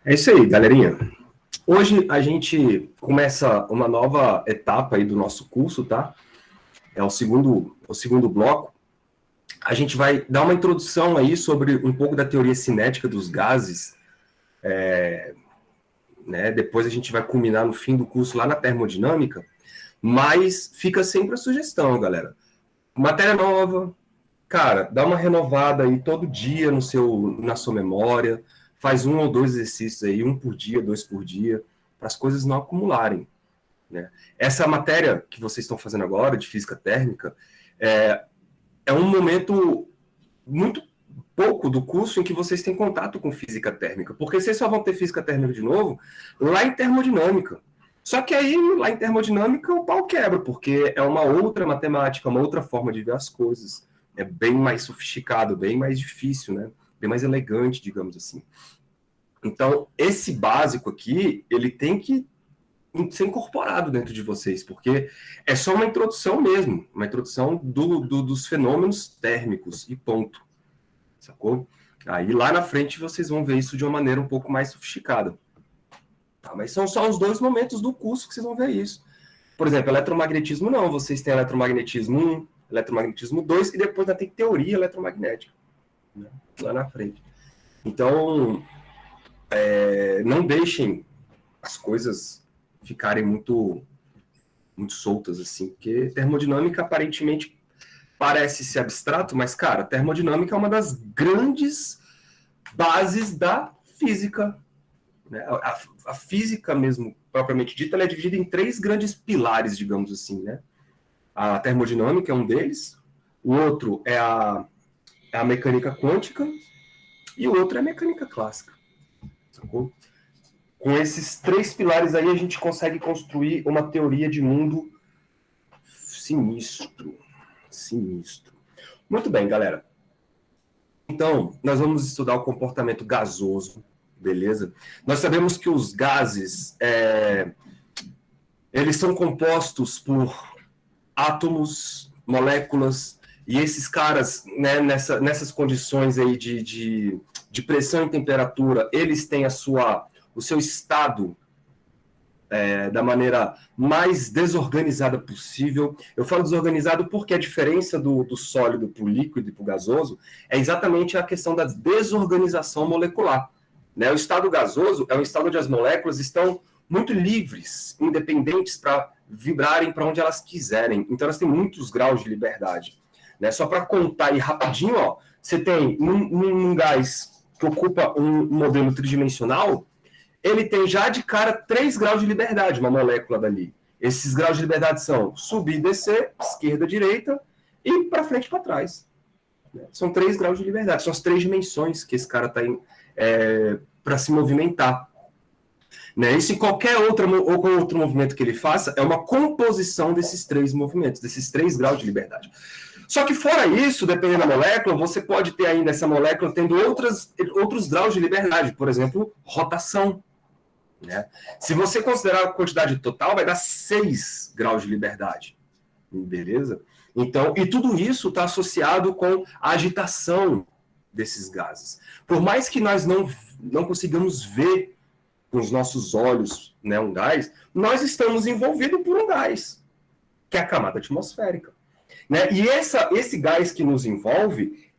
É isso aí, galerinha. Hoje a gente começa uma nova etapa aí do nosso curso, tá? É o segundo bloco. A gente vai dar uma introdução aí sobre um pouco da teoria cinética dos gases. Depois a gente vai culminar no fim do curso lá na termodinâmica, mas fica sempre a sugestão, galera. Matéria nova, cara, dá uma renovada aí todo dia na sua memória, faz 1 ou 2 exercícios aí, 1 por dia, 2 por dia, para as coisas não acumularem. Né? Essa matéria que vocês estão fazendo agora, de física térmica, é um momento muito pouco do curso em que vocês têm contato com física térmica, porque vocês só vão ter física térmica de novo lá em termodinâmica. Só que aí, lá em termodinâmica, o pau quebra, porque é uma outra matemática, uma outra forma de ver as coisas. É bem mais sofisticado, bem mais difícil, né? Bem mais elegante, digamos assim. Então, esse básico aqui, ele tem que ser incorporado dentro de vocês, porque é só uma introdução mesmo, uma introdução dos fenômenos térmicos e ponto. Sacou? Aí lá na frente vocês vão ver isso de uma maneira um pouco mais sofisticada. Tá, mas são só os 2 momentos do curso que vocês vão ver isso. Por exemplo, eletromagnetismo não, vocês têm eletromagnetismo 1, eletromagnetismo 2 e depois ainda tem teoria eletromagnética, né? Lá na frente. Então, não deixem as coisas ficarem muito soltas assim, porque termodinâmica aparentemente parece ser abstrato, mas, cara, termodinâmica é uma das grandes bases da física. Né? A física mesmo, propriamente dita, ela é dividida em 3 grandes pilares, digamos assim. Né? A termodinâmica é um deles, o outro é a mecânica quântica e o outro é a mecânica clássica. Sacou? Com esses 3 pilares aí, a gente consegue construir uma teoria de mundo sinistro. Muito bem, galera. Então, nós vamos estudar o comportamento gasoso, beleza? Nós sabemos que os gases, eles são compostos por átomos, moléculas, e esses caras, né, nessas condições aí de pressão e temperatura, eles têm o seu estado da maneira mais desorganizada possível. Eu falo desorganizado porque a diferença do sólido para o líquido e para o gasoso é exatamente a questão da desorganização molecular. Né? O estado gasoso é um estado onde as moléculas estão muito livres, independentes para vibrarem para onde elas quiserem. Então elas têm muitos graus de liberdade. Né? Só para contar aí rapidinho, ó, você tem um gás que ocupa um modelo tridimensional, ele tem já de cara 3 graus de liberdade, uma molécula dali. Esses graus de liberdade são subir e descer, esquerda, direita, e para frente e para trás. São 3 graus de liberdade, são as 3 dimensões que esse cara está para se movimentar. Né? E se qualquer outro movimento que ele faça, é uma composição desses 3 movimentos, desses 3 graus de liberdade. Só que fora isso, dependendo da molécula, você pode ter ainda essa molécula tendo outros graus de liberdade, por exemplo, rotação. Né? Se você considerar a quantidade total, vai dar 6 graus de liberdade. Beleza? Então, e tudo isso está associado com a agitação desses gases. Por mais que nós não consigamos ver com os nossos olhos, né, um gás, nós estamos envolvidos por um gás, que é a camada atmosférica. Né? E esse gás que nos envolve,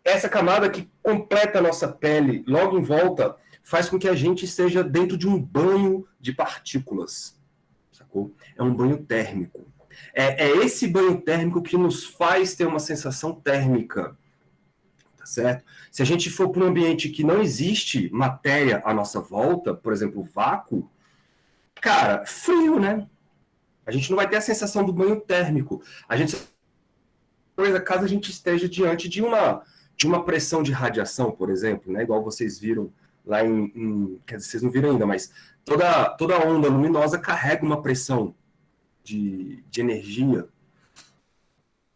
essa camada que completa a nossa pele logo em volta, faz com que a gente esteja dentro de um banho de partículas. Sacou? É um banho térmico. É esse banho térmico que nos faz ter uma sensação térmica. Tá certo? Se a gente for para um ambiente que não existe matéria à nossa volta, por exemplo, vácuo, cara, frio, né? A gente não vai ter a sensação do banho térmico. Caso a gente esteja diante de uma pressão de radiação, por exemplo, né? Igual vocês viram lá quer dizer, vocês não viram ainda, mas toda onda luminosa carrega uma pressão de energia,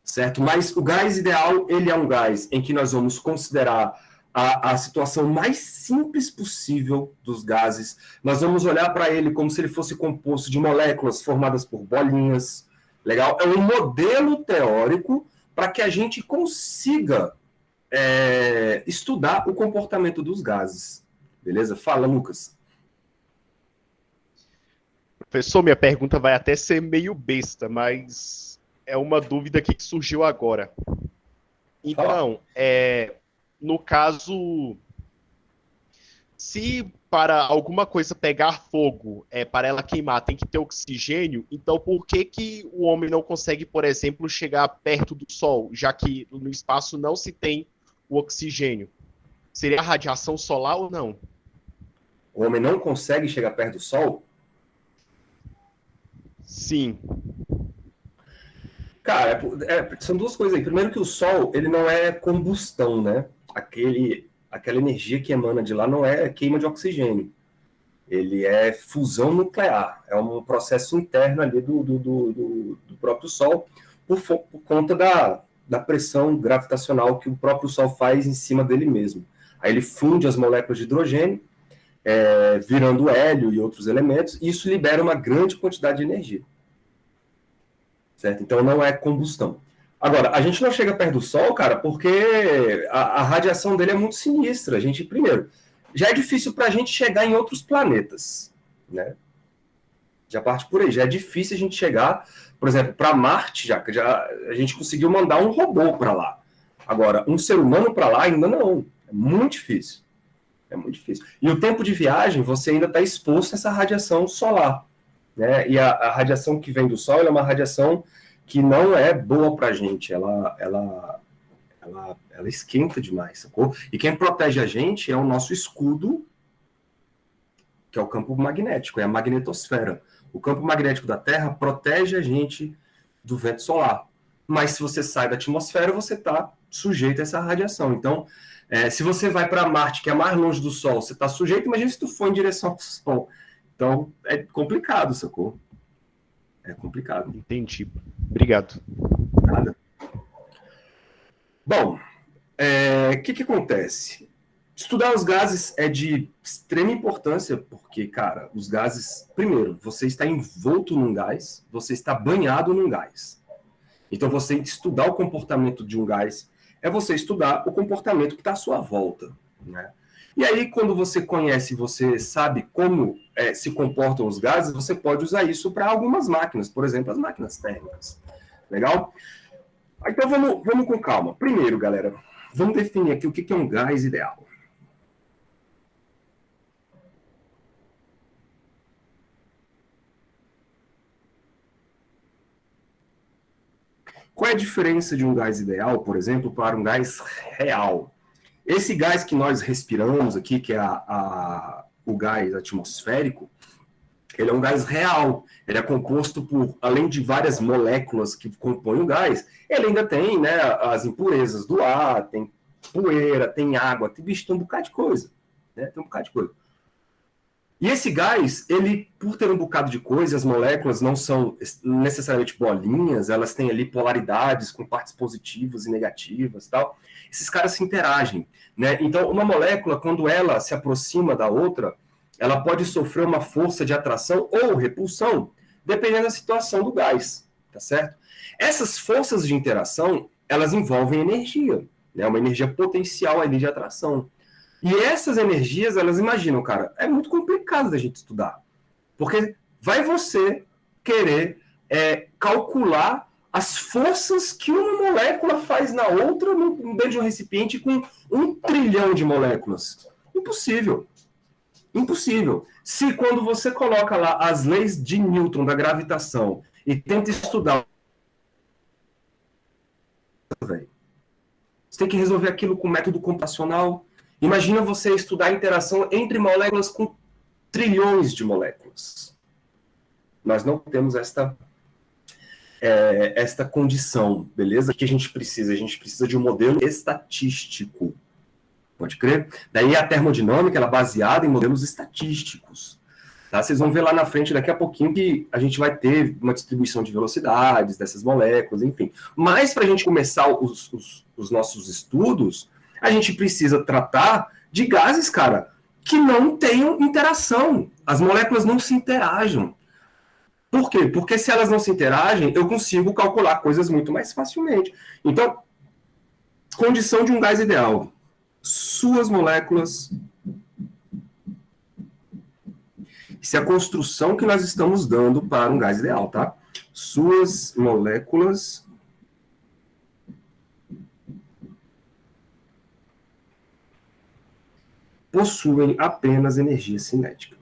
certo? Mas o gás ideal, ele é um gás em que nós vamos considerar a situação mais simples possível dos gases. Nós vamos olhar para ele como se ele fosse composto de moléculas formadas por bolinhas. Legal? É um modelo teórico para que a gente consiga estudar o comportamento dos gases. Beleza? Fala, Lucas. Professor, minha pergunta vai até ser meio besta, mas é uma dúvida aqui que surgiu agora. Então, no caso, se para alguma coisa pegar fogo, para ela queimar, tem que ter oxigênio, então por que que o homem não consegue, por exemplo, chegar perto do Sol, já que no espaço não se tem o oxigênio? Seria a radiação solar ou não? O homem não consegue chegar perto do Sol? Sim. Cara, são duas coisas aí. Primeiro que o Sol, ele não é combustão, né? Aquela energia que emana de lá não é queima de oxigênio. Ele é fusão nuclear. É um processo interno ali do próprio Sol, por conta da pressão gravitacional que o próprio Sol faz em cima dele mesmo. Aí ele funde as moléculas de hidrogênio, virando hélio e outros elementos, e isso libera uma grande quantidade de energia. Certo? Então não é combustão. Agora, a gente não chega perto do Sol, cara, porque a radiação dele é muito sinistra. A gente, primeiro, já é difícil para a gente chegar em outros planetas, né? Já parte por aí, já é difícil a gente chegar, por exemplo, para Marte, já a gente conseguiu mandar um robô para lá. Agora, um ser humano para lá ainda não. É muito difícil. É muito difícil. E o tempo de viagem, você ainda está exposto a essa radiação solar, né? E a radiação que vem do Sol é uma radiação que não é boa para a gente. Ela esquenta demais, sacou? E quem protege a gente é o nosso escudo, que é o campo magnético, é a magnetosfera. O campo magnético da Terra protege a gente do vento solar. Mas se você sai da atmosfera, você está sujeito a essa radiação. Então, se você vai para Marte, que é mais longe do Sol, você está sujeito. Imagina se tu for em direção ao Sol. Então, é complicado, sacou? É complicado. Entendi. Obrigado. Nada. Bom, o que acontece? Estudar os gases é de extrema importância, porque, cara, os gases... Primeiro, você está envolto num gás, você está banhado num gás. Então, você estudar o comportamento de um gás é você estudar o comportamento que está à sua volta, né? E aí, quando você conhece, você sabe como se comportam os gases, você pode usar isso para algumas máquinas, por exemplo, as máquinas térmicas. Legal? Então, vamos com calma. Primeiro, galera, vamos definir aqui o que é um gás ideal. Qual é a diferença de um gás ideal, por exemplo, para um gás real? Esse gás que nós respiramos aqui, que é o gás atmosférico, ele é um gás real. Ele é composto por, além de várias moléculas que compõem o gás, ele ainda tem, né, as impurezas do ar, tem poeira, tem água, tem um bocado de coisa. Né? Tem um bocado de coisa. E esse gás, ele, por ter um bocado de coisa, as moléculas não são necessariamente bolinhas, elas têm ali polaridades com partes positivas e negativas e tal. Esses caras se interagem, né? Então, uma molécula, quando ela se aproxima da outra, ela pode sofrer uma força de atração ou repulsão, dependendo da situação do gás, tá certo? Essas forças de interação, elas envolvem energia, né? Uma energia potencial ali de atração. E essas energias, elas imaginam, cara, é muito complicado da gente estudar. Porque vai você querer calcular as forças que uma molécula faz na outra dentro de um recipiente com 1 trilhão de moléculas. Impossível. Impossível. Se quando você coloca lá as leis de Newton da gravitação e tenta estudar, você tem que resolver aquilo com método computacional. Imagina você estudar a interação entre moléculas com trilhões de moléculas. Nós não temos esta condição, beleza? O que a gente precisa? A gente precisa de um modelo estatístico. Pode crer? Daí a termodinâmica ela é baseada em modelos estatísticos. Tá? Vocês vão ver lá na frente, daqui a pouquinho, que a gente vai ter uma distribuição de velocidades dessas moléculas, enfim. Mas para a gente começar os nossos estudos, a gente precisa tratar de gases, cara, que não tenham interação. As moléculas não se interagem. Por quê? Porque se elas não se interagem, eu consigo calcular coisas muito mais facilmente. Então, condição de um gás ideal. Suas moléculas. Isso é a construção que nós estamos dando para um gás ideal, tá? Suas moléculas possuem apenas energia cinética.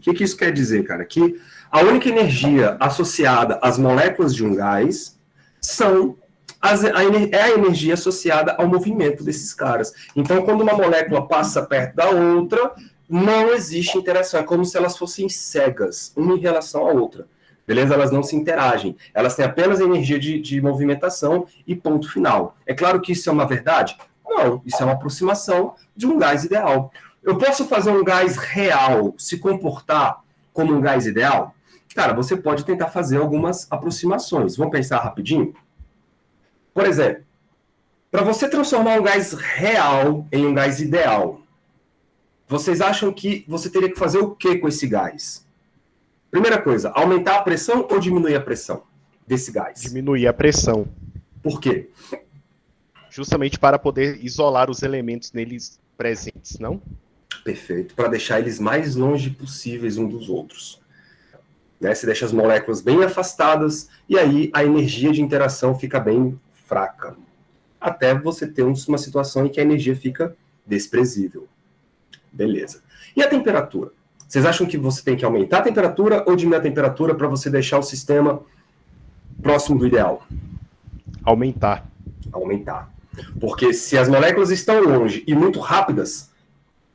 O que isso quer dizer, cara? Que a única energia associada às moléculas de um gás é a energia associada ao movimento desses caras. Então, quando uma molécula passa perto da outra, não existe interação. É como se elas fossem cegas, uma em relação à outra. Beleza? Elas não se interagem. Elas têm apenas energia de movimentação e ponto final. É claro que isso é uma verdade? Não, isso é uma aproximação de um gás ideal. Eu posso fazer um gás real se comportar como um gás ideal? Cara, você pode tentar fazer algumas aproximações. Vamos pensar rapidinho? Por exemplo, para você transformar um gás real em um gás ideal, vocês acham que você teria que fazer o que com esse gás? Primeira coisa, aumentar a pressão ou diminuir a pressão desse gás? Diminuir a pressão. Por quê? Justamente para poder isolar os elementos neles presentes, não? Perfeito, para deixar eles mais longe possíveis uns dos outros. Né? Você deixa as moléculas bem afastadas e aí a energia de interação fica bem fraca. Até você ter uma situação em que a energia fica desprezível. Beleza. E a temperatura? Vocês acham que você tem que aumentar a temperatura ou diminuir a temperatura para você deixar o sistema próximo do ideal? Aumentar. Aumentar. Porque se as moléculas estão longe e muito rápidas,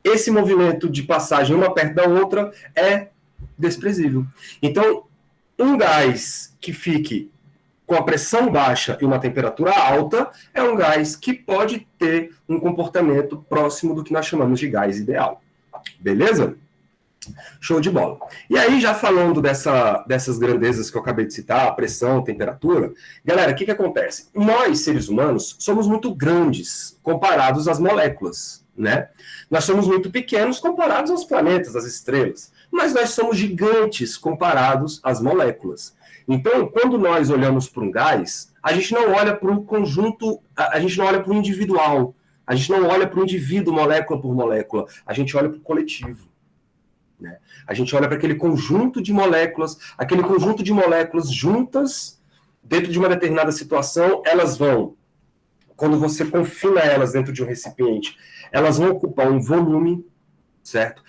esse movimento de passagem uma perto da outra é desprezível. Então, um gás que fique com a pressão baixa e uma temperatura alta é um gás que pode ter um comportamento próximo do que nós chamamos de gás ideal. Beleza? Show de bola. E aí, já falando dessas grandezas que eu acabei de citar, pressão, temperatura, galera, o que acontece? Nós, seres humanos, somos muito grandes comparados às moléculas, né? Nós somos muito pequenos comparados aos planetas, às estrelas, mas nós somos gigantes comparados às moléculas. Então, quando nós olhamos para um gás, a gente não olha para o conjunto, a gente não olha para o individual, a gente não olha para o indivíduo molécula por molécula, a gente olha para o coletivo. Né? A gente olha para aquele conjunto de moléculas, aquele conjunto de moléculas juntas, dentro de uma determinada situação, elas vão, quando você confina elas dentro de um recipiente, elas vão ocupar um volume, certo?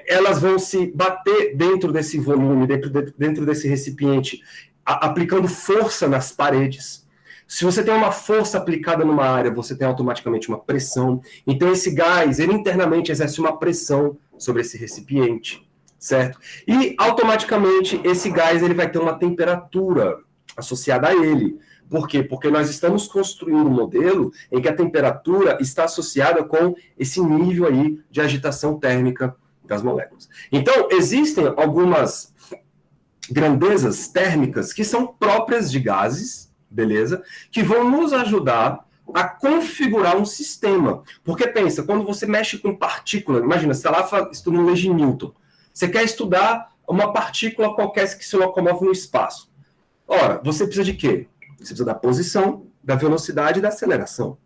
Elas vão se bater dentro desse volume, dentro desse recipiente, aplicando força nas paredes. Se você tem uma força aplicada numa área, você tem automaticamente uma pressão. Então, esse gás, ele internamente exerce uma pressão sobre esse recipiente, certo? E, automaticamente, esse gás ele vai ter uma temperatura associada a ele. Por quê? Porque nós estamos construindo um modelo em que a temperatura está associada com esse nível aí de agitação térmica das moléculas. Então, existem algumas grandezas térmicas que são próprias de gases, beleza? Que vão nos ajudar a configurar um sistema. Porque pensa, quando você mexe com partícula, imagina, você está lá estudando lei de Newton, você quer estudar uma partícula qualquer que se locomove no espaço. Ora, você precisa de quê? Você precisa da posição, da velocidade e da aceleração.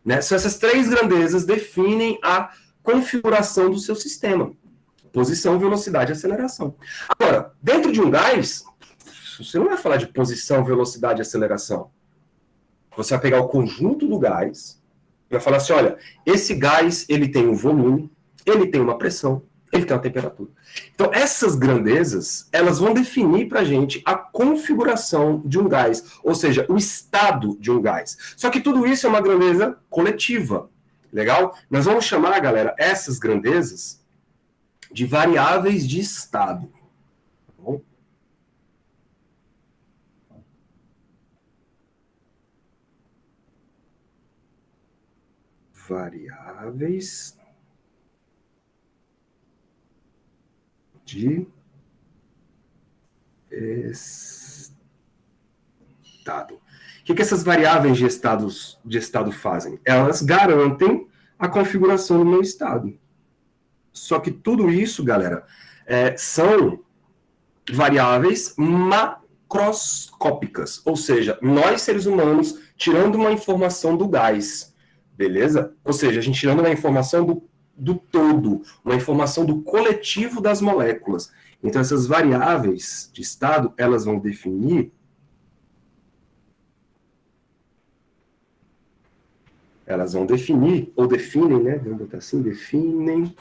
Né? São essas três grandezas definem a configuração do seu sistema. Posição, velocidade e aceleração. Agora, dentro de um gás, você não vai falar de posição, velocidade e aceleração. Você vai pegar o conjunto do gás e vai falar assim, olha, esse gás ele tem um volume, ele tem uma pressão, ele tem uma temperatura. Então, essas grandezas, elas vão definir para a gente a configuração de um gás, ou seja, o estado de um gás. Só que tudo isso é uma grandeza coletiva, legal? Nós vamos chamar, galera, essas grandezas de variáveis de estado. Tá bom? Variáveis de estado. estado. O que essas variáveis de estado fazem? Elas garantem a configuração do meu estado. Só que tudo isso, galera, são variáveis macroscópicas, ou seja, nós seres humanos tirando uma informação do gás, beleza? Ou seja, a gente tirando uma informação do todo, uma informação do coletivo das moléculas. Então essas variáveis de estado, elas vão definir ou definem, né? Vamos botar assim, definem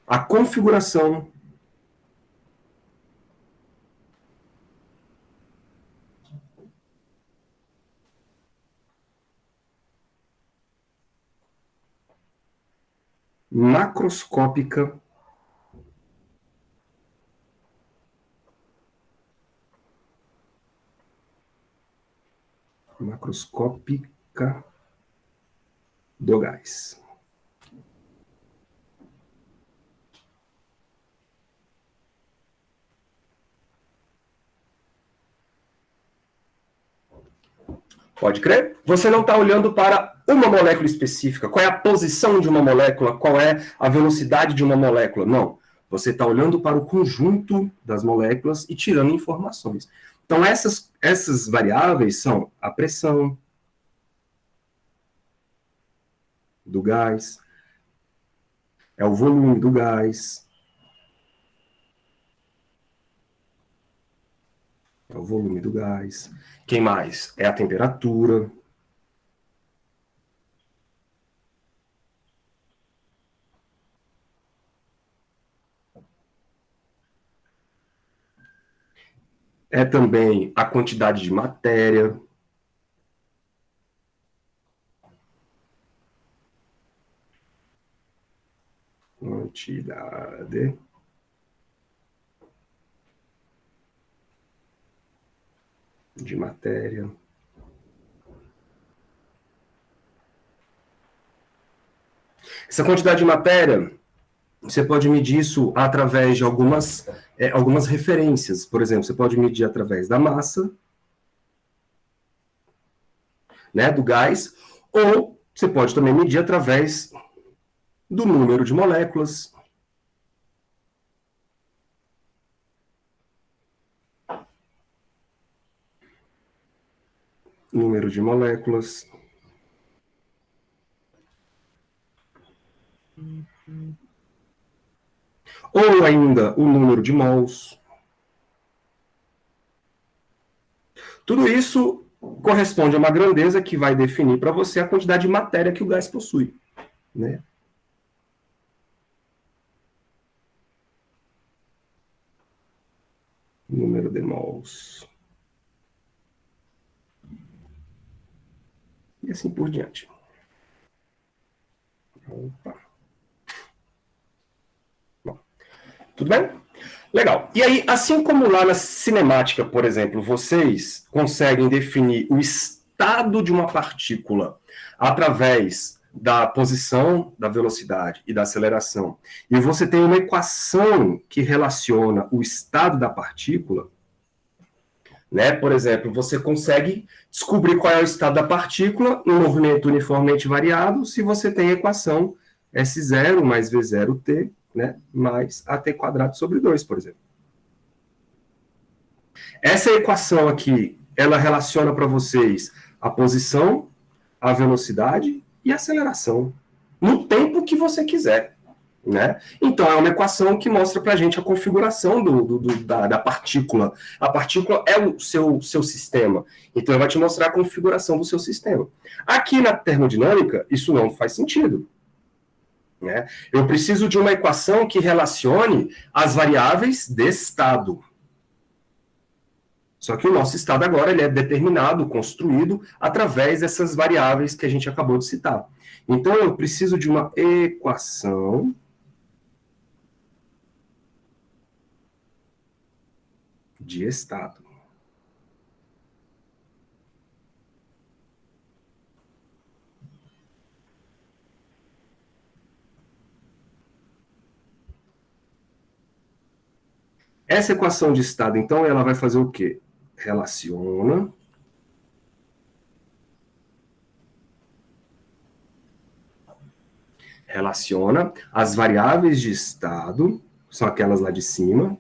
a configuração macroscópica do gás. Pode crer? Você não está olhando para uma molécula específica. Qual é a posição de uma molécula? Qual é a velocidade de uma molécula? Não. Você está olhando para o conjunto das moléculas e tirando informações. Então, essas variáveis são a pressão do gás, é o volume do gás, é o volume do gás. Quem mais? É a temperatura. É também a quantidade de matéria. Quantidade de matéria. Essa quantidade de matéria, você pode medir isso através de algumas referências. Por exemplo, você pode medir através da massa, né, do gás, ou você pode também medir através do número de moléculas. Número de moléculas. Ou ainda o número de mols. Tudo isso corresponde a uma grandeza que vai definir para você a quantidade de matéria que o gás possui, né? Número de mols. E assim por diante. Opa. Bom, tudo bem? Legal. E aí, assim como lá na cinemática, por exemplo, vocês conseguem definir o estado de uma partícula através da posição, da velocidade e da aceleração, e você tem uma equação que relaciona o estado da partícula, né? Por exemplo, você consegue descobrir qual é o estado da partícula em um movimento uniformemente variado se você tem a equação S0 mais V0T, né, mais AT quadrado sobre 2, por exemplo. Essa equação aqui, ela relaciona para vocês a posição, a velocidade e a aceleração, no tempo que você quiser. Né? Então, é uma equação que mostra para a gente a configuração da partícula. A partícula é o seu sistema. Então, vai te mostrar a configuração do seu sistema. Aqui na termodinâmica, isso não faz sentido. Né? Eu preciso de uma equação que relacione as variáveis de estado. Só que o nosso estado agora ele é determinado, construído, através dessas variáveis que a gente acabou de citar. Então, eu preciso de uma equação de estado. Essa equação de estado, então, ela vai fazer o quê? Relaciona as variáveis de estado, são aquelas lá de cima,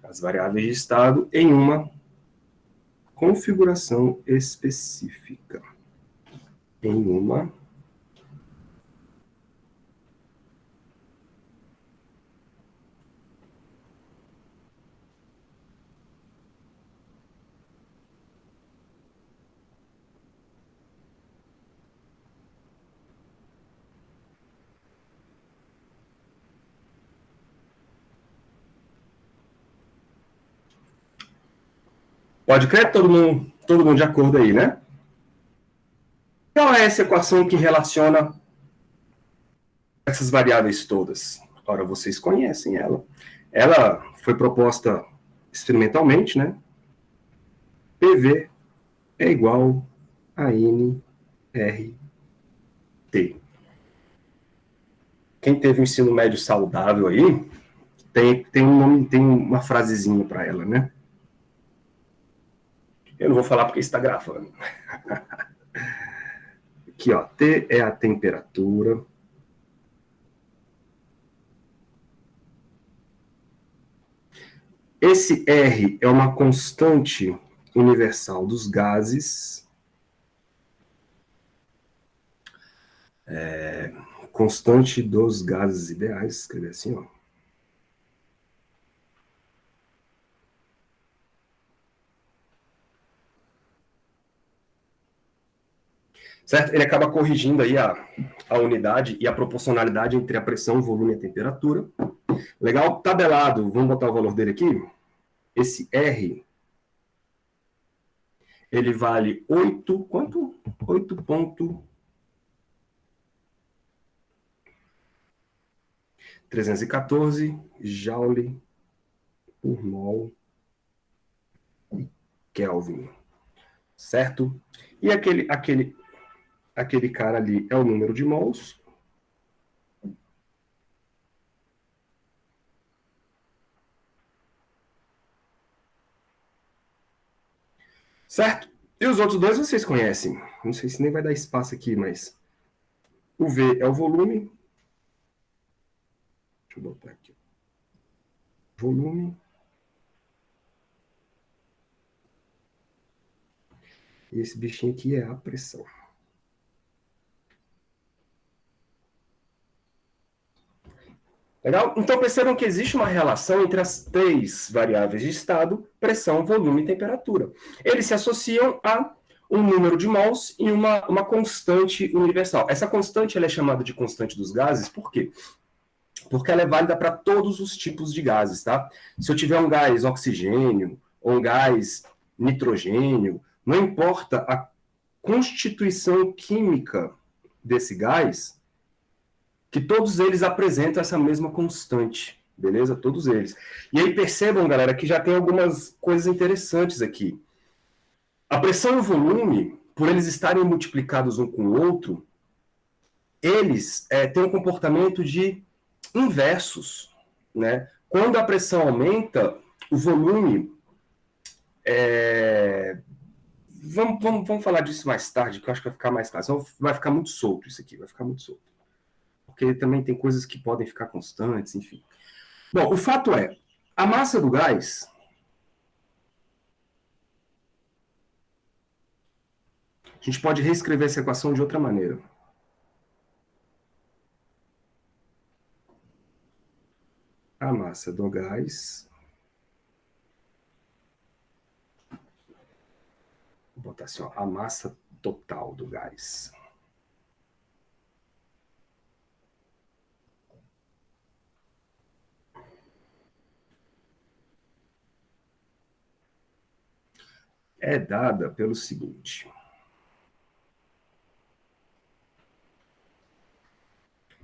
as variáveis de estado em uma configuração específica. Em uma Pode crer? Todo mundo de acordo aí, né? Qual é essa equação que relaciona essas variáveis todas? Ora, vocês conhecem ela. Ela foi proposta experimentalmente, né? PV é igual a NRT. Quem teve um ensino médio saudável aí, tem um nome, tem uma frasezinha para ela, né? Eu não vou falar porque está gravando. Aqui, ó, T é a temperatura. Esse R é uma constante universal dos gases. Constante dos gases ideais, escrever assim, ó. Certo? Ele acaba corrigindo aí a unidade e a proporcionalidade entre a pressão, o volume e a temperatura. Legal? Tabelado, vamos botar o valor dele aqui. Esse R, ele vale 8, quanto? 8.314 joule por mol Kelvin. Certo? E aquele cara ali é o número de mols. Certo? E os outros dois vocês conhecem. Não sei se nem vai dar espaço aqui, mas o V é o volume. Deixa eu botar aqui. Volume. E esse bichinho aqui é a pressão. Legal? Então percebam que existe uma relação entre as três variáveis de estado, pressão, volume e temperatura. Eles se associam a um número de mols e uma constante universal. Essa constante ela é chamada de constante dos gases, por quê? Porque ela é válida para todos os tipos de gases, tá? Se eu tiver um gás oxigênio ou um gás nitrogênio, não importa a constituição química desse gás, que todos eles apresentam essa mesma constante, beleza? Todos eles. E aí percebam, galera, que já tem algumas coisas interessantes aqui. A pressão e o volume, por eles estarem multiplicados um com o outro, eles têm um comportamento de inversos, né? Quando a pressão aumenta, o volume vamos falar disso mais tarde, que eu acho que vai ficar mais claro. Então, vai ficar muito solto isso aqui, vai ficar muito solto. Porque também tem coisas que podem ficar constantes, enfim. Bom, o fato é, a massa do gás, a gente pode reescrever essa equação de outra maneira. A massa do gás, vou botar assim, ó, a massa total do gás. É dada pelo seguinte.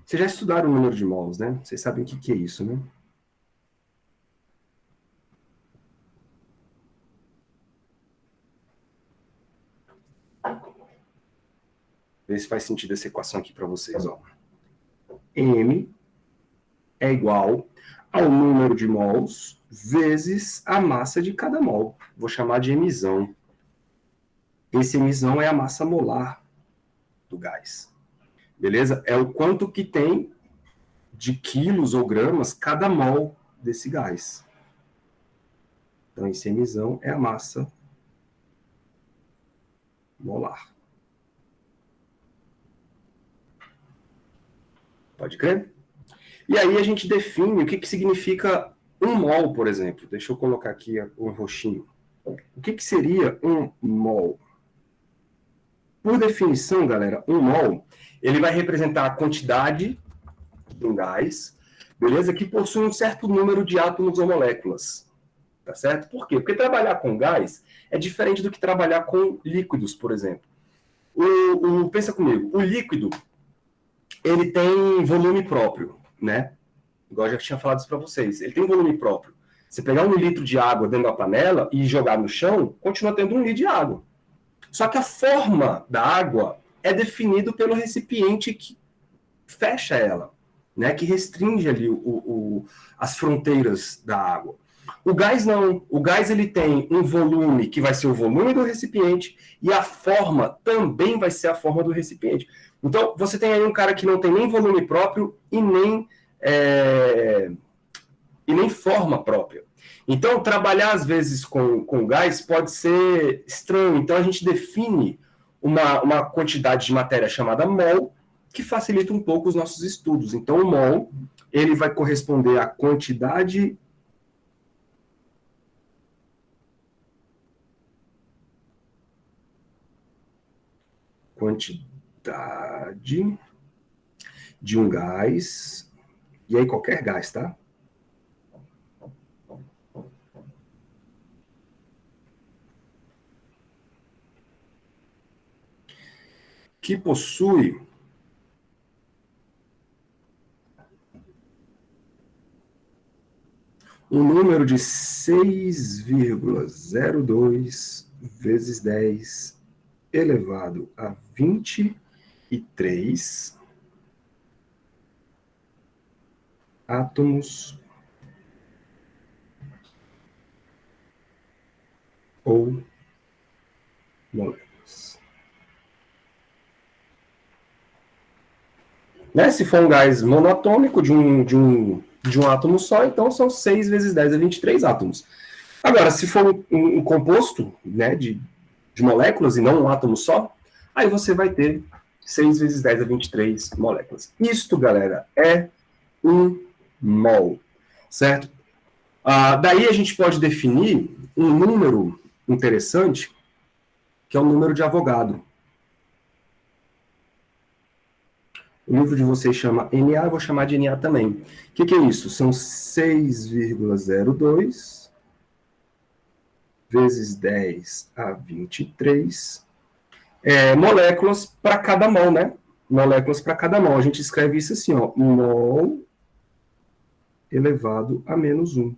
Vocês já estudaram o número de mols, né? Vocês sabem o que é isso, né? Vê se faz sentido essa equação aqui para vocês. Ó. M é igual ao número de mols vezes a massa de cada mol. Vou chamar de Mzão. Esse Mzão é a massa molar do gás. Beleza? É o quanto que tem de quilos ou gramas cada mol desse gás. Então, esse Mzão é a massa molar. Pode crer? E aí a gente define o que significa um mol, por exemplo. Deixa eu colocar aqui o roxinho. O que seria um mol? Por definição, galera, um mol, ele vai representar a quantidade de um gás, beleza? Que possui um certo número de átomos ou moléculas. Tá certo? Por quê? Porque trabalhar com gás é diferente do que trabalhar com líquidos, por exemplo. Pensa comigo, o líquido, ele tem volume próprio, né? Igual eu já tinha falado isso para vocês. Ele tem volume próprio. Você pegar 1 litro de água dentro da panela e jogar no chão, continua tendo 1 litro de água. Só que a forma da água é definido pelo recipiente que fecha ela, né? Que restringe ali as fronteiras da água. O gás não. O gás ele tem um volume que vai ser o volume do recipiente e a forma também vai ser a forma do recipiente. Então, você tem aí um cara que não tem nem volume próprio e nem forma própria. Então, trabalhar às vezes com gás pode ser estranho. Então, a gente define uma quantidade de matéria chamada mol, que facilita um pouco os nossos estudos. Então, o mol, ele vai corresponder à quantidade de um gás, e aí qualquer gás, tá? Que possui um número de 6,02 vezes 10 elevado a 23 átomos ou moléculas. Né? Se for um gás monatômico de um átomo só, então são 6 vezes 10 é 23 átomos. Agora, se for um composto, né, de moléculas e não um átomo só, aí você vai ter 6 vezes 10 é 23 moléculas. Isto, galera, é um mol, certo? Daí a gente pode definir um número interessante, que é o número de Avogadro. O livro de vocês chama Na, eu vou chamar de Na também. O que é isso? São 6,02 vezes 10 a 23 moléculas para cada mol, né? Moléculas para cada mol. A gente escreve isso assim, ó, mol elevado a menos 1.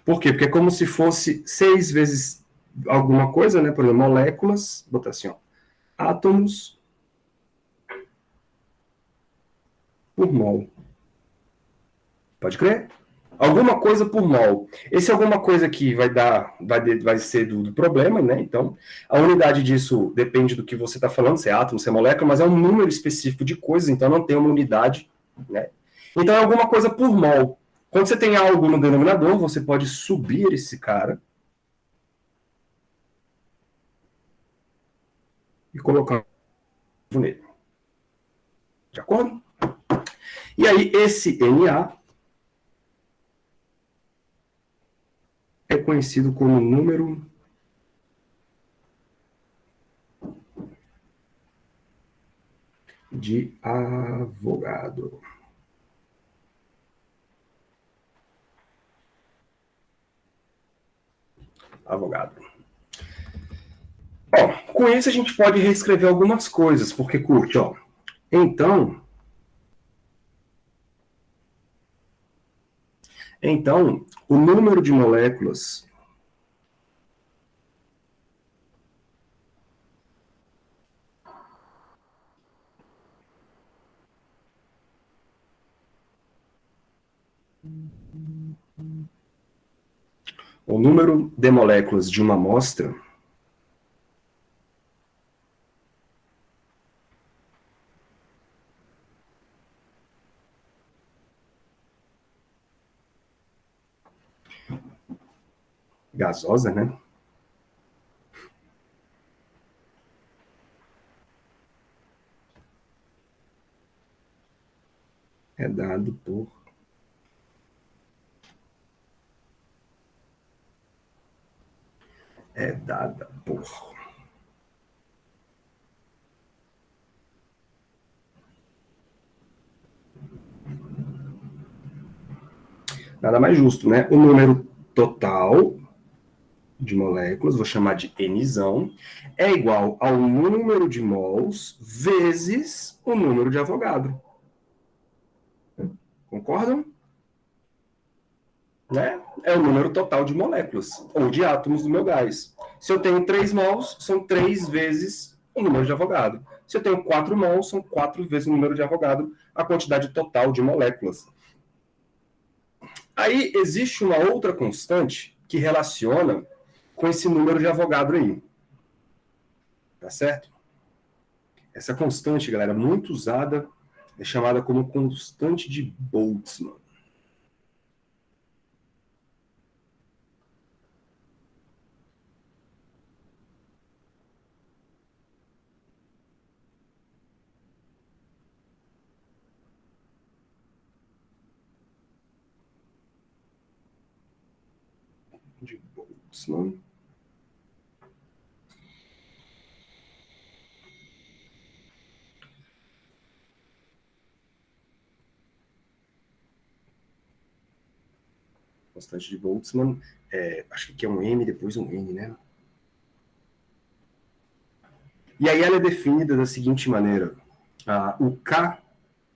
Por quê? Porque é como se fosse 6 vezes alguma coisa, né? Por exemplo, moléculas, botar assim, ó, átomos por mol. Pode crer? Alguma coisa por mol. Esse alguma coisa aqui vai ser do problema, né? Então, a unidade disso depende do que você está falando, se é átomo, se é molécula, mas é um número específico de coisas, então não tem uma unidade, né? Então é alguma coisa por mol. Quando você tem algo no denominador, você pode subir esse cara e colocar nele. De acordo? E aí, esse Na é conhecido como número de Avogadro. Avogadro. Ó, com isso a gente pode reescrever algumas coisas, porque curte, ó. Então, o número de moléculas O número de moléculas de uma amostra gasosa, né? É dado por é dada por nada mais justo, né? O número total de moléculas, vou chamar de Nzão, é igual ao número de mols vezes o número de Avogadro. Concordam? Né? É o número total de moléculas, ou de átomos do meu gás. Se eu tenho 3 mols, são 3 vezes o número de Avogadro. Se eu tenho 4 mols, são 4 vezes o número de Avogadro, a quantidade total de moléculas. Aí existe uma outra constante que relaciona com esse número de Avogadro aí. Tá certo? Essa constante, galera, muito usada, é chamada como constante de Boltzmann. De Boltzmann. Constante de Boltzmann, acho que aqui é um M, depois um N, né? E aí ela é definida da seguinte maneira. O K,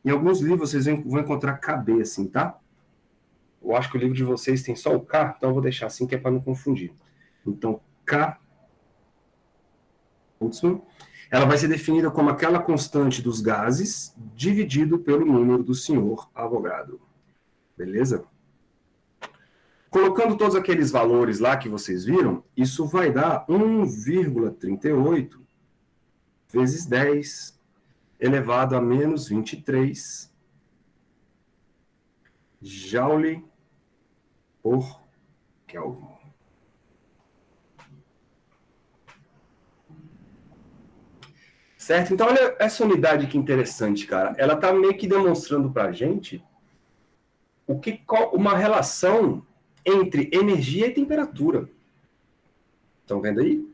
em alguns livros vocês vão encontrar KB assim, tá? Eu acho que o livro de vocês tem só o K, então eu vou deixar assim que é para não confundir. Então, K, Boltzmann, ela vai ser definida como aquela constante dos gases dividido pelo número do senhor Avogadro. Beleza? Colocando todos aqueles valores lá que vocês viram, isso vai dar 1,38 vezes 10 elevado a menos 23 Joule por Kelvin. Certo? Então, olha essa unidade que interessante, cara. Ela está meio que demonstrando para a gente uma relação entre energia e temperatura. Estão vendo aí?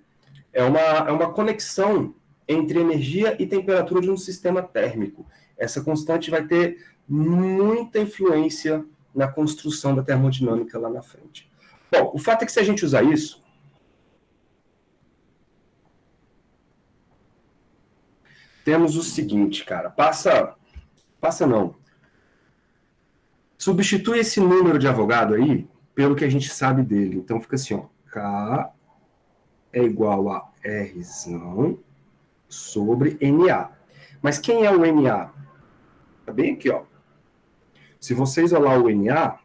É uma conexão entre energia e temperatura de um sistema térmico. Essa constante vai ter muita influência na construção da termodinâmica lá na frente. Bom, o fato é que se a gente usar isso, temos o seguinte, cara, substitui esse número de Avogadro aí pelo que a gente sabe dele. Então fica assim, ó, K é igual a R sobre NA. Mas quem é o NA? Tá bem aqui, ó. Se vocês olhar o NA,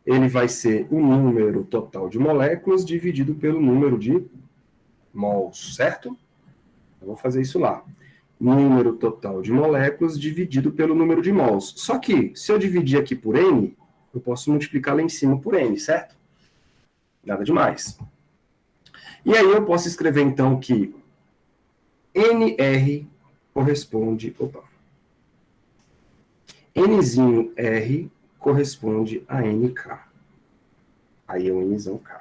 ele vai ser o número total de moléculas dividido pelo número de mols, certo? Eu vou fazer isso lá. Número total de moléculas dividido pelo número de mols. Só que, se eu dividir aqui por N, eu posso multiplicar lá em cima por N, certo? Nada demais. E aí eu posso escrever, então, que NR corresponde... Nzinho R corresponde a NK. Aí é um Nzão K.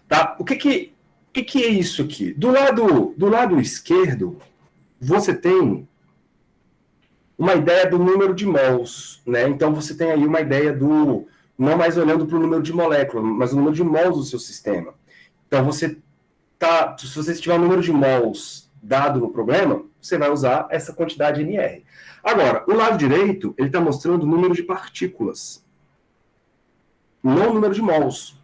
Tá? O que é isso aqui? Do lado esquerdo, você tem uma ideia do número de mols, né? Então você tem aí uma ideia do, não mais olhando para o número de moléculas, mas o número de mols do seu sistema. Então se você tiver o número de mols dado no problema, você vai usar essa quantidade NR. Agora, o lado direito, ele está mostrando o número de partículas, não o número de mols.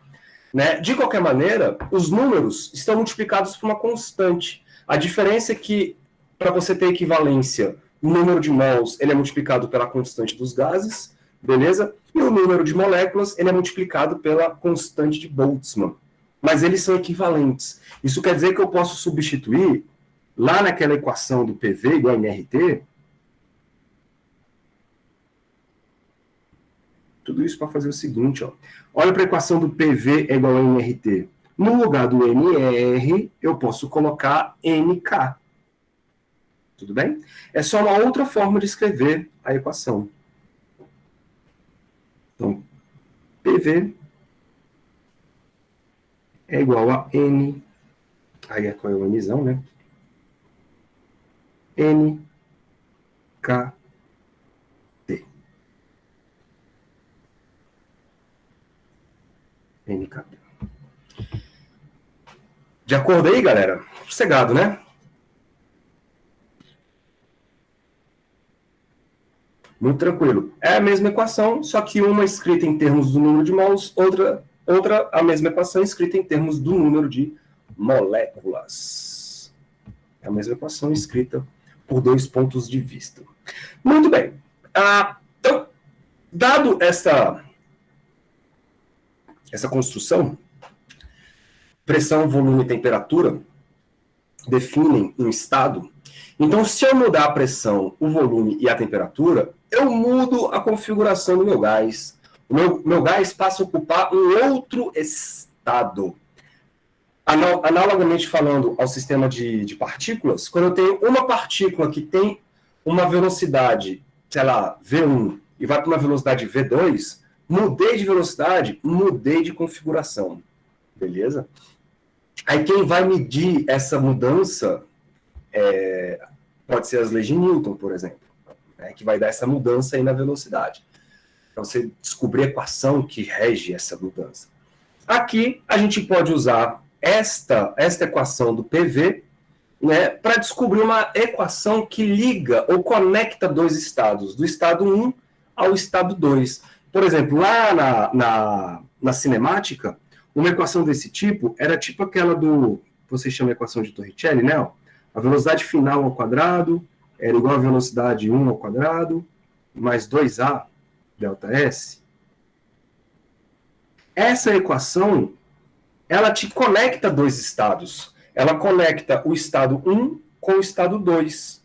Né? De qualquer maneira, os números estão multiplicados por uma constante. A diferença é que, para você ter equivalência o número de mols ele é multiplicado pela constante dos gases, beleza? E o número de moléculas ele é multiplicado pela constante de Boltzmann. Mas eles são equivalentes. Isso quer dizer que eu posso substituir lá naquela equação do PV igual a nRT, tudo isso para fazer o seguinte, ó. Olha para a equação do PV é igual a nRT. No lugar do nR, eu posso colocar nK. Tudo bem? É só uma outra forma de escrever a equação. Então, PV é igual a N. Aí é qual é o Nzão, né? NKT. NKT. De acordo aí, galera? Sossegado, né? Muito tranquilo. É a mesma equação, só que uma escrita em termos do número de mols, outra a mesma equação escrita em termos do número de moléculas. É a mesma equação escrita por dois pontos de vista. Muito bem. Então, dado essa construção, pressão, volume e temperatura definem um estado. Então, se eu mudar a pressão, o volume e a temperatura, eu mudo a configuração do meu gás. O meu gás passa a ocupar um outro estado. Analogamente falando ao sistema de partículas, quando eu tenho uma partícula que tem uma velocidade, sei lá, V1, e vai para uma velocidade V2, mudei de velocidade, mudei de configuração. Beleza? Aí quem vai medir essa mudança pode ser as leis de Newton, por exemplo, né, que vai dar essa mudança aí na velocidade. Para você descobrir a equação que rege essa mudança. Aqui a gente pode usar esta equação do PV, né, para descobrir uma equação que liga ou conecta dois estados, do estado 1 ao estado 2. Por exemplo, lá na cinemática, uma equação desse tipo era tipo aquela você chama equação de Torricelli, né? A velocidade final ao quadrado era igual a velocidade 1 ao quadrado, mais 2A, delta S. Essa equação, ela te conecta dois estados. Ela conecta o estado 1 com o estado 2.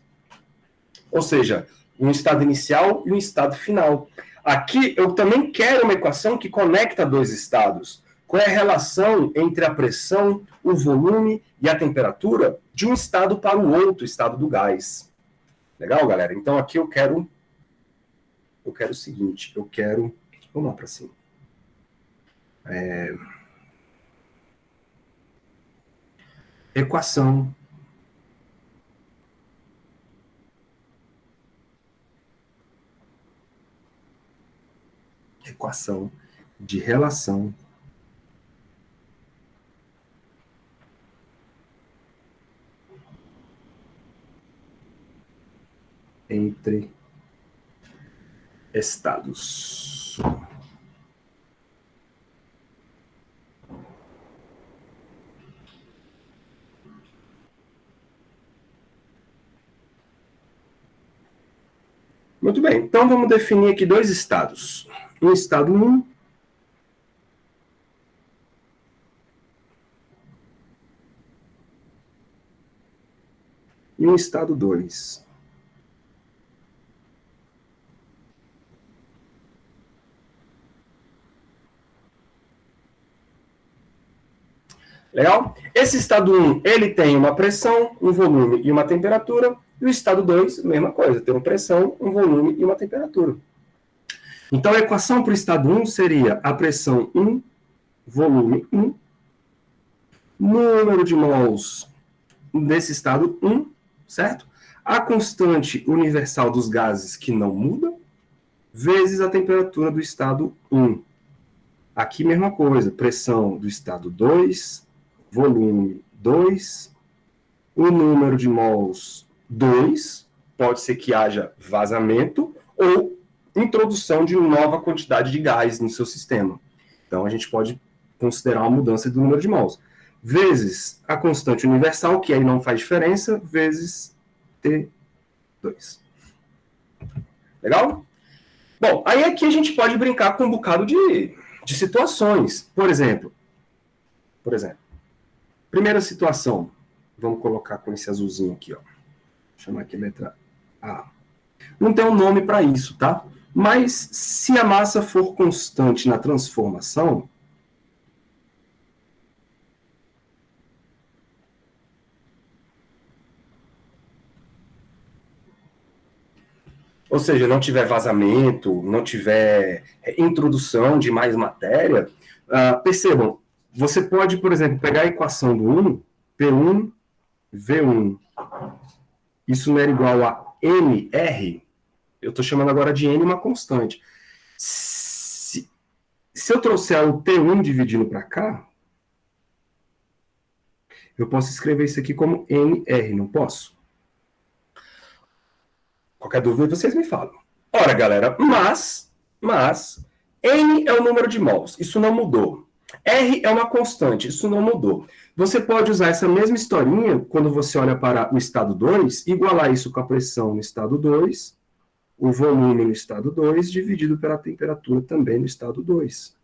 Ou seja, um estado inicial e um estado final. Aqui, eu também quero uma equação que conecta dois estados. Qual é a relação entre a pressão, o volume e a temperatura de um estado para o outro estado do gás? Legal, galera? Então, aqui eu quero o seguinte, vamos lá para cima. Equação de relação entre estados. Muito bem, então vamos definir aqui dois estados. Um estado 1 e um estado 2. Legal? Esse estado 1, ele tem uma pressão, um volume e uma temperatura. E o estado 2, mesma coisa, tem uma pressão, um volume e uma temperatura. Então, a equação para o estado 1 seria a pressão 1, volume 1, número de mols desse estado 1, certo? A constante universal dos gases que não muda, vezes a temperatura do estado 1. Aqui, mesma coisa, pressão do estado 2, volume 2, o número de mols 2, pode ser que haja vazamento ou introdução de uma nova quantidade de gás no seu sistema. Então, a gente pode considerar uma mudança do número de mols. Vezes a constante universal, que aí não faz diferença, vezes T2. Legal? Bom, aí aqui a gente pode brincar com um bocado de situações. Por exemplo, primeira situação, vamos colocar com esse azulzinho aqui, ó. Vou chamar aqui a letra A. Não tem um nome para isso, tá? Mas se a massa for constante na transformação, ou seja, não tiver vazamento, não tiver introdução de mais matéria, percebam, você pode, por exemplo, pegar a equação do 1, P1, V1. Isso não era igual a NR? Eu estou chamando agora de N uma constante. Se eu trouxer o T1 dividindo para cá, eu posso escrever isso aqui como NR, não posso? Qualquer dúvida, vocês me falam. Ora, galera, mas N é o número de mols, isso não mudou. R é uma constante, isso não mudou. Você pode usar essa mesma historinha quando você olha para o estado 2, igualar isso com a pressão no estado 2, o volume no estado 2, dividido pela temperatura também no estado 2.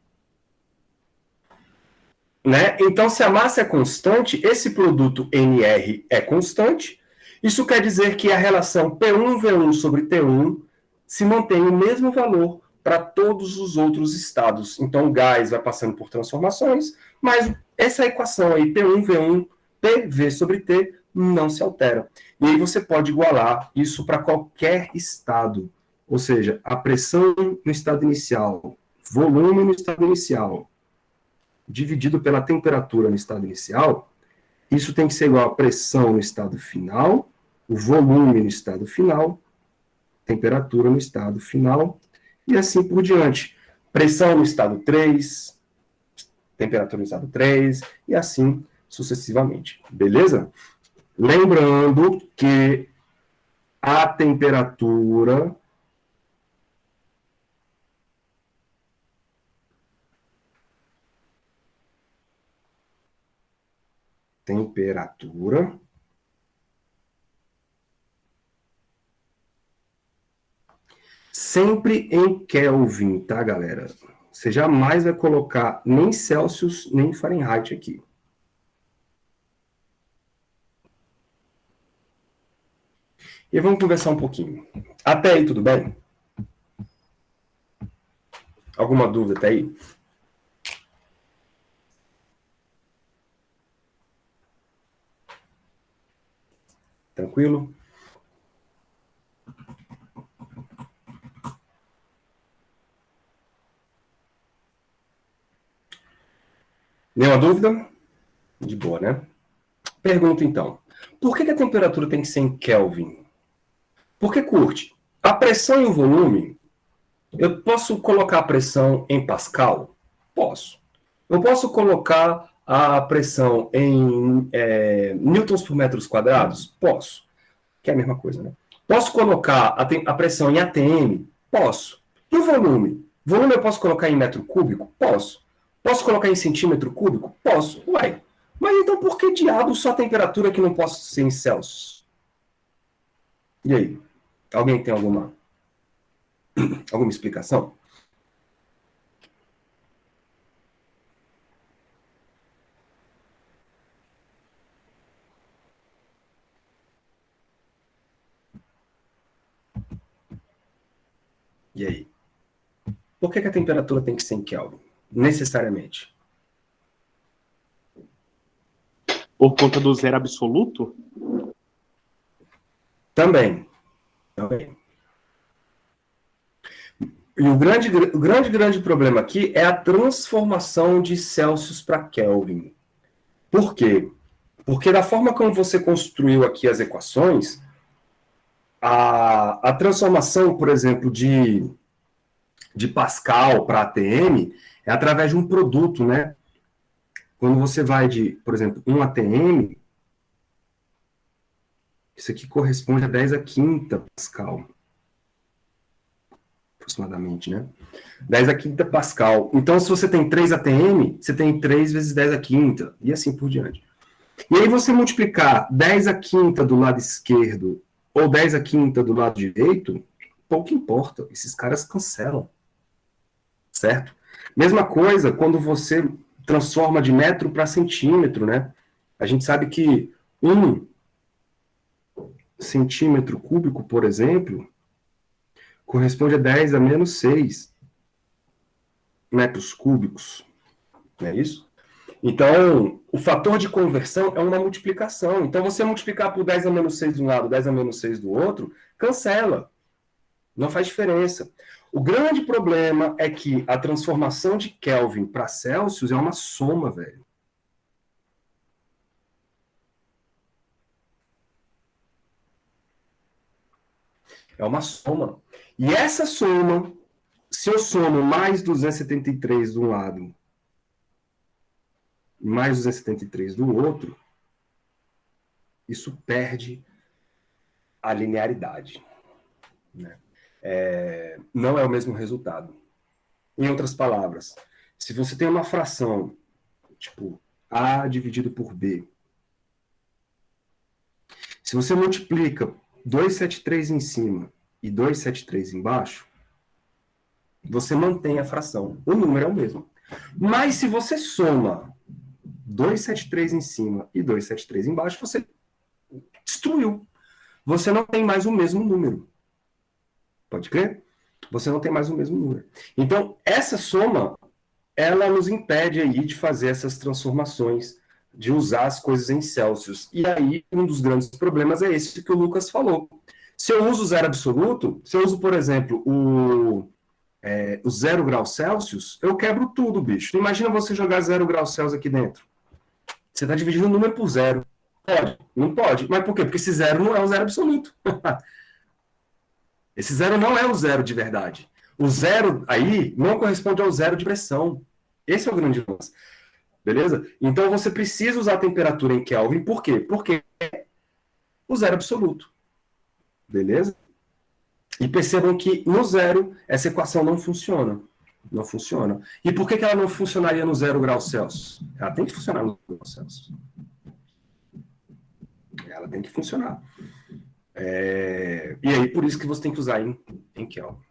Né? Então, se a massa é constante, esse produto NR é constante. Isso quer dizer que a relação P1V1 sobre T1 se mantém o mesmo valor para todos os outros estados. Então, o gás vai passando por transformações, mas essa equação aí, P1V1, PV sobre T, não se altera. E aí você pode igualar isso para qualquer estado. Ou seja, a pressão no estado inicial, volume no estado inicial, dividido pela temperatura no estado inicial, isso tem que ser igual a pressão no estado final, o volume no estado final, temperatura no estado final, e assim por diante. Pressão no estado 3, temperatura no estado 3, e assim sucessivamente. Beleza? Lembrando que a temperatura sempre em Kelvin, tá, galera? Você jamais vai colocar nem Celsius, nem Fahrenheit aqui. E vamos conversar um pouquinho. Até aí, tudo bem? Alguma dúvida até aí? Tranquilo? Nenhuma dúvida? De boa, né? Pergunta, então. Por que a temperatura tem que ser em Kelvin? Porque, curte, a pressão e o volume, eu posso colocar a pressão em Pascal? Posso. Eu posso colocar a pressão em newtons por metros quadrados? Posso. Que é a mesma coisa, né? Posso colocar a pressão em ATM? Posso. E o volume? Volume eu posso colocar em metro cúbico? Posso. Posso colocar em centímetro cúbico? Posso. Uai. Mas então por que diabo só a temperatura que não posso ser em Celsius? E aí? Alguém tem alguma explicação? E aí? Por que a temperatura tem que ser em Kelvin? Necessariamente. Por conta do zero absoluto? Também. E o grande problema aqui é a transformação de Celsius para Kelvin. Por quê? Porque da forma como você construiu aqui as equações, a transformação, por exemplo, de Pascal para ATM é através de um produto, né? Quando você vai de, por exemplo, 1 ATM, isso aqui corresponde a 10 a quinta Pascal. Aproximadamente, né? 10 a quinta Pascal. Então, se você tem 3 ATM, você tem 3 vezes 10 a quinta, e assim por diante. E aí você multiplicar 10 a quinta do lado esquerdo ou 10 a quinta do lado direito, pouco importa. Esses caras cancelam. Certo? Mesma coisa quando você transforma de metro para centímetro, né? A gente sabe que 1 centímetro cúbico, por exemplo, corresponde a 10 a menos 6 metros cúbicos. Não é isso? Então, o fator de conversão é uma multiplicação. Então, você multiplicar por 10 a menos 6 de um lado, 10 a menos 6 do outro, cancela. Não faz diferença. O grande problema é que a transformação de Kelvin para Celsius é uma soma, velho. É uma soma. E essa soma, se eu somo mais 273 de um lado, mais 273 do outro, isso perde a linearidade. Né? Não é o mesmo resultado. Em outras palavras, se você tem uma fração, tipo A dividido por B, se você multiplica 273 em cima e 273 embaixo, você mantém a fração. O número é o mesmo. Mas se você soma 273 em cima e 273 embaixo, você destruiu. Você não tem mais o mesmo número. Pode crer? Você não tem mais o mesmo número. Então, essa soma, ela nos impede aí de fazer essas transformações, de usar as coisas em Celsius. E aí, um dos grandes problemas é esse que o Lucas falou. Se eu uso zero absoluto, se eu uso, por exemplo, o 0 graus Celsius, eu quebro tudo, bicho. Imagina você jogar 0 graus Celsius aqui dentro. Você está dividindo o número por zero. Pode? Não pode. Mas por quê? Porque esse zero não é o zero absoluto. Esse zero não é o zero de verdade. O zero aí não corresponde ao zero de pressão. Esse é o grande lance. Beleza? Então você precisa usar a temperatura em Kelvin. Por quê? Porque é o zero absoluto. Beleza? E percebam que no zero essa equação não funciona. Não funciona. E por que ela não funcionaria no 0 graus Celsius? Ela tem que funcionar no 0 graus Celsius. Ela tem que funcionar. E aí, por isso que você tem que usar em Kelvin.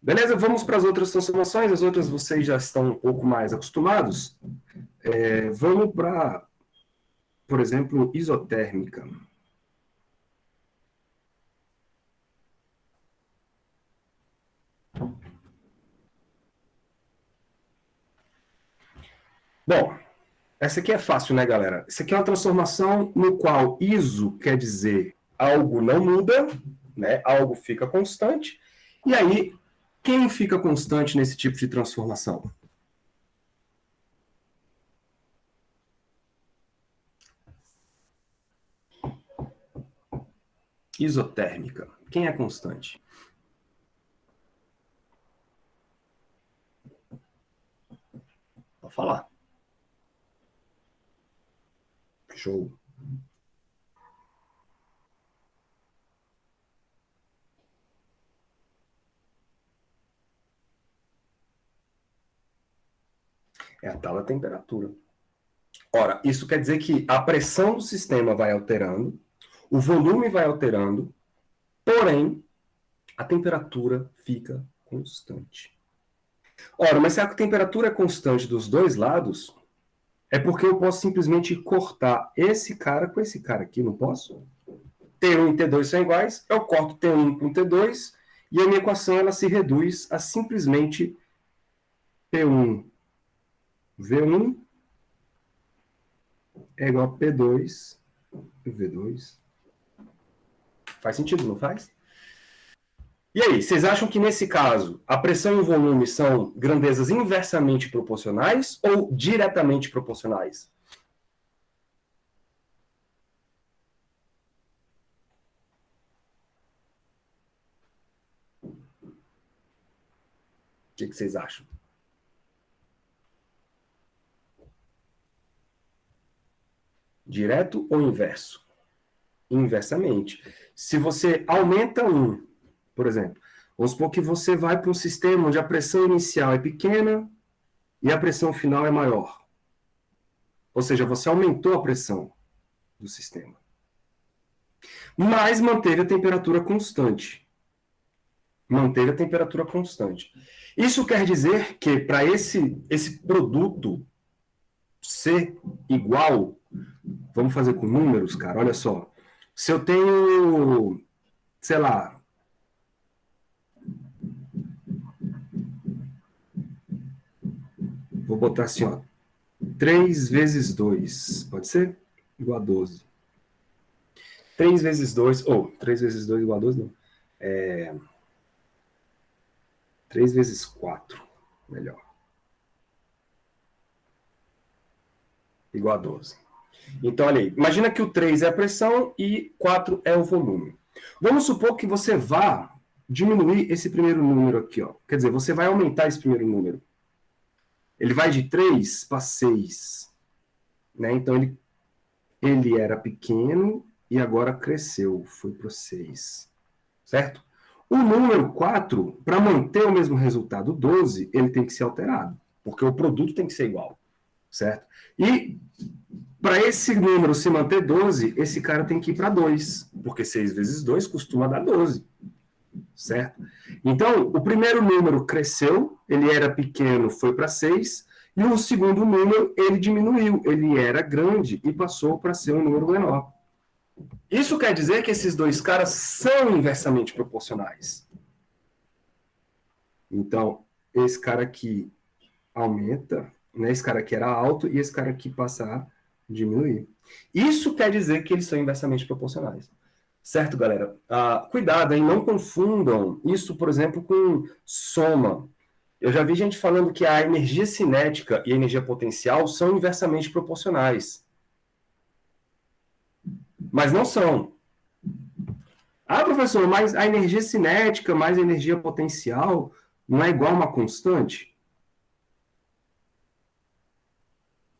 Beleza? Vamos para as outras transformações. As outras vocês já estão um pouco mais acostumados. Vamos para, por exemplo, isotérmica. Bom, essa aqui é fácil, né, galera? Isso aqui é uma transformação no qual iso quer dizer algo não muda, né? Algo fica constante. E aí, quem fica constante nesse tipo de transformação? Isotérmica. Quem é constante? Vou falar. Show. É a tal da temperatura. Ora, isso quer dizer que a pressão do sistema vai alterando, o volume vai alterando, porém, a temperatura fica constante. Ora, mas se a temperatura é constante dos dois lados, é porque eu posso simplesmente cortar esse cara com esse cara aqui, não posso? T1 e T2 são iguais, eu corto T1 com T2, e a minha equação ela se reduz a simplesmente P1 V1 é igual a P2 V2. Faz sentido, não faz? E aí, vocês acham que nesse caso a pressão e o volume são grandezas inversamente proporcionais ou diretamente proporcionais? O que vocês acham? Direto ou inverso? Inversamente. Se você aumenta um, por exemplo, vamos supor que você vai para um sistema onde a pressão inicial é pequena e a pressão final é maior. Ou seja, você aumentou a pressão do sistema. Mas manteve a temperatura constante. manteve a temperatura constante. Isso quer dizer que para esse produto ser igual, vamos fazer com números, cara, olha só. Se eu tenho, sei lá, vou botar assim, ó, 3 vezes 2, pode ser? Igual a 12. 3 vezes 2, 3 vezes 2 igual a 12, não. 3 vezes 4, melhor. Igual a 12. Então, olha aí, imagina que o 3 é a pressão e 4 é o volume. Vamos supor que você vá diminuir esse primeiro número aqui, ó. Quer dizer, você vai aumentar esse primeiro número. Ele vai de 3 para 6. Né? Então, ele era pequeno e agora cresceu, foi para 6. Certo? O número 4, para manter o mesmo resultado 12, ele tem que ser alterado, porque o produto tem que ser igual. Certo? E para esse número se manter 12, esse cara tem que ir para 2, porque 6 vezes 2 costuma dar 12. Certo? Então, o primeiro número cresceu, ele era pequeno, foi para 6, e o segundo número, ele diminuiu, ele era grande e passou para ser um número menor. Isso quer dizer que esses dois caras são inversamente proporcionais. Então, esse cara aqui aumenta, né? Esse cara aqui era alto e esse cara aqui passa a diminuir. Isso quer dizer que eles são inversamente proporcionais. Certo, galera? Cuidado, hein? Não confundam isso, por exemplo, com soma. Eu já vi gente falando que a energia cinética e a energia potencial são inversamente proporcionais. Mas não são. Professor, mas a energia cinética mais a energia potencial não é igual a uma constante?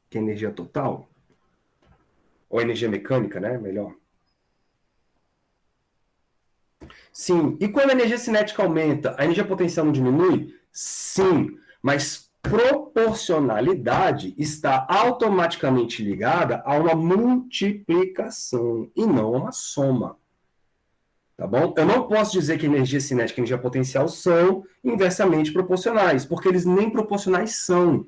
Que é a energia total? Ou a energia mecânica, né? Melhor. Sim. E quando a energia cinética aumenta, a energia potencial não diminui? Sim. Mas proporcionalidade está automaticamente ligada a uma multiplicação e não a uma soma. Tá bom? Eu não posso dizer que energia cinética e energia potencial são inversamente proporcionais, porque eles nem proporcionais são.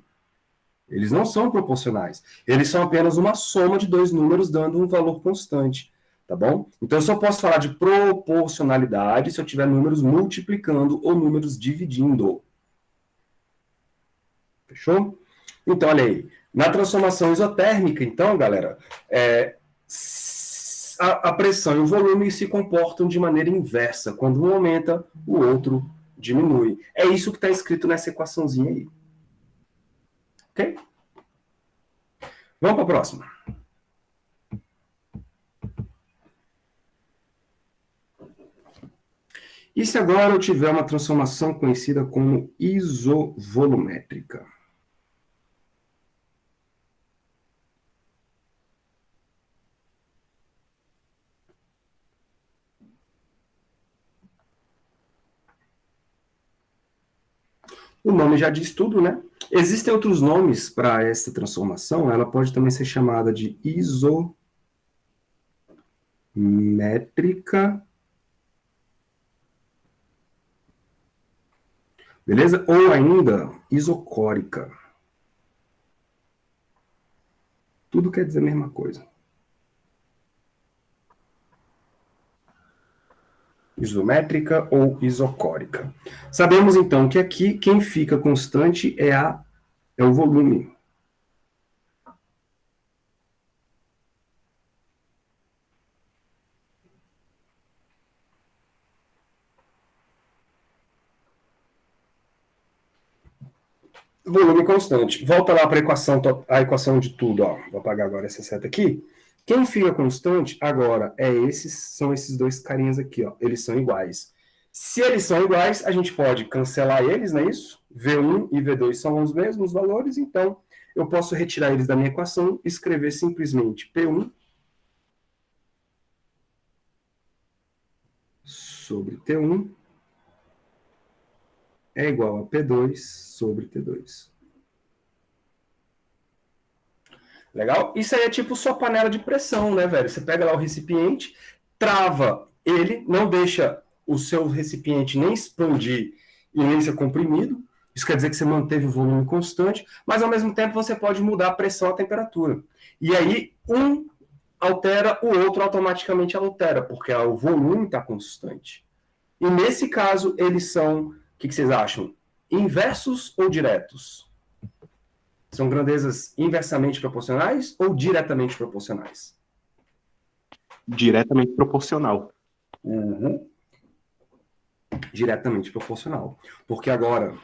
Eles não são proporcionais. Eles são apenas uma soma de dois números dando um valor constante. Tá bom? Então, eu só posso falar de proporcionalidade se eu tiver números multiplicando ou números dividindo. Fechou? Então, olha aí. Na transformação isotérmica, então, galera, a pressão e o volume se comportam de maneira inversa. Quando um aumenta, o outro diminui. É isso que está escrito nessa equaçãozinha aí. Ok? Vamos para a próxima. E se agora eu tiver uma transformação conhecida como isovolumétrica? O nome já diz tudo, né? Existem outros nomes para essa transformação. Ela pode também ser chamada de isométrica. Beleza? Ou ainda isocórica. Tudo quer dizer a mesma coisa. Isométrica ou isocórica. Sabemos, então, que aqui quem fica constante é o volume. Volume constante. Volta lá para a equação de tudo. Ó. Vou apagar agora essa seta aqui. Quem fica constante agora são esses dois carinhas aqui. Ó. Eles são iguais. Se eles são iguais, a gente pode cancelar eles, não é isso? V1 e V2 são os mesmos valores, então eu posso retirar eles da minha equação e escrever simplesmente P1 sobre T1 é igual a P2 sobre T2. Legal? Isso aí é tipo sua panela de pressão, né, velho? Você pega lá o recipiente, trava ele, não deixa o seu recipiente nem expandir e nem ser comprimido. Isso quer dizer que você manteve o volume constante, mas ao mesmo tempo você pode mudar a pressão e a temperatura. E aí, um altera, o outro automaticamente altera, porque o volume está constante. E nesse caso, eles são, o que vocês acham? Inversos ou diretos? São grandezas inversamente proporcionais ou diretamente proporcionais? Diretamente proporcional. Uhum. Diretamente proporcional. Porque agora,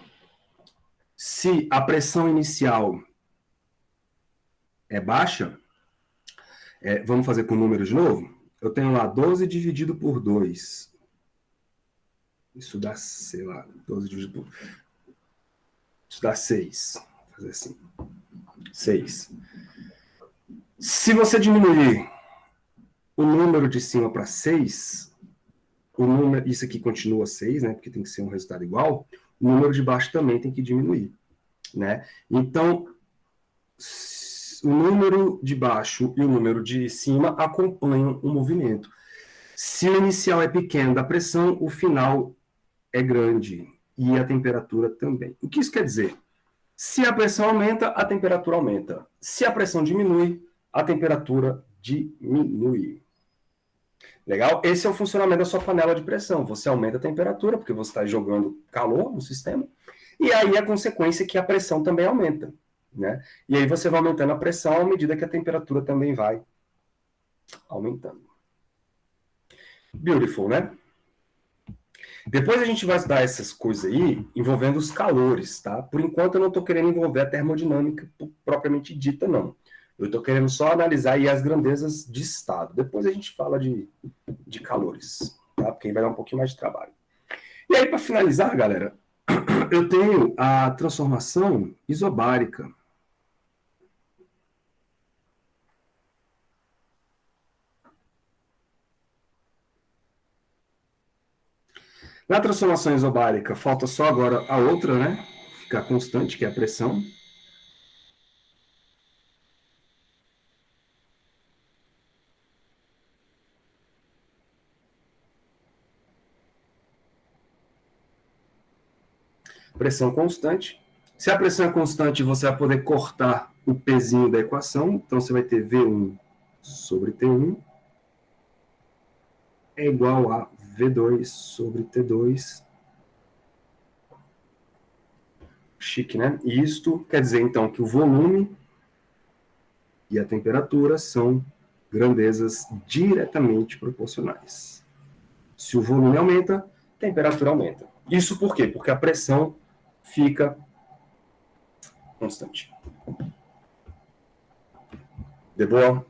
se a pressão inicial é baixa, vamos fazer com o número de novo? Eu tenho lá 12 dividido por 2. Isso dá, sei lá, 12 dividido por... Isso dá 6. Vou fazer assim. 6. Se você diminuir o número de cima para 6, isso aqui continua 6, né? Porque tem que ser um resultado igual. O número de baixo também tem que diminuir, né? Então, o número de baixo e o número de cima acompanham o movimento. Se o inicial é pequeno da pressão, o final é grande. E a temperatura também. O que isso quer dizer? Se a pressão aumenta, a temperatura aumenta. Se a pressão diminui, a temperatura diminui. Legal? Esse é o funcionamento da sua panela de pressão. Você aumenta a temperatura, porque você está jogando calor no sistema, e aí a consequência é que a pressão também aumenta, né? E aí você vai aumentando a pressão à medida que a temperatura também vai aumentando. Beautiful, né? Depois a gente vai estudar essas coisas aí envolvendo os calores, tá? Por enquanto eu não estou querendo envolver a termodinâmica propriamente dita, não. Eu estou querendo só analisar aí as grandezas de estado. Depois a gente fala de calores, tá? Porque aí vai dar um pouquinho mais de trabalho. E aí, para finalizar, galera, eu tenho a transformação isobárica. Na transformação isobárica, falta só agora a outra, né? Ficar constante, que é a pressão. Pressão constante. Se a pressão é constante, você vai poder cortar o pezinho da equação. Então, você vai ter V1 sobre T1 é igual a V2 sobre T2. Chique, né? E isto quer dizer, então, que o volume e a temperatura são grandezas diretamente proporcionais. Se o volume aumenta, a temperatura aumenta. Isso por quê? Porque a pressão fica constante. De boa?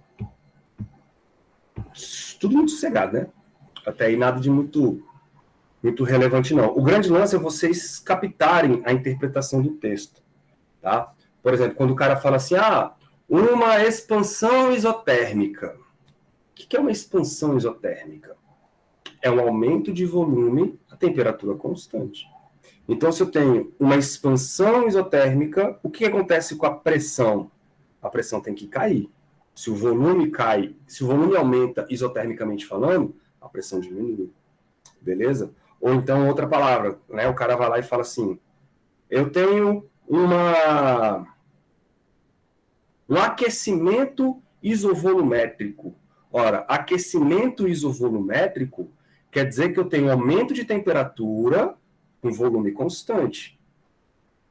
Tudo muito sossegado, né? Até aí nada de muito relevante, não. O grande lance é vocês captarem a interpretação do texto, tá? Por exemplo, quando o cara fala assim, uma expansão isotérmica. O que é uma expansão isotérmica? É um aumento de volume a temperatura constante. Então, se eu tenho uma expansão isotérmica, o que acontece com a pressão? A pressão tem que cair. Se o volume cai, se o volume aumenta isotermicamente falando, a pressão diminui. Beleza? Ou então, outra palavra, né? O cara vai lá e fala assim, eu tenho um aquecimento isovolumétrico. Ora, aquecimento isovolumétrico quer dizer que eu tenho aumento de temperatura com volume constante.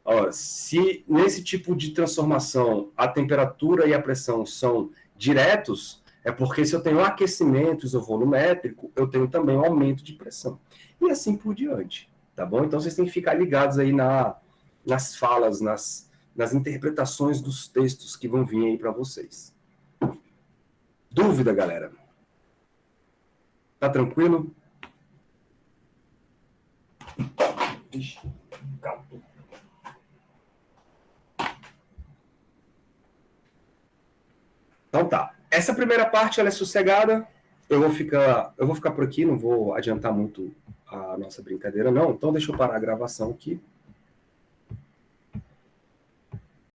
Ora, se nesse tipo de transformação a temperatura e a pressão são diretos, é porque se eu tenho aquecimento isovolumétrico, eu tenho também um aumento de pressão. E assim por diante, tá bom? Então vocês têm que ficar ligados aí nas falas, nas interpretações dos textos que vão vir aí para vocês. Dúvida, galera? Tá tranquilo? Ixi, calma. Então tá. Essa primeira parte ela é sossegada. Eu vou ficar por aqui, não vou adiantar muito a nossa brincadeira, não. Então deixa eu parar a gravação aqui.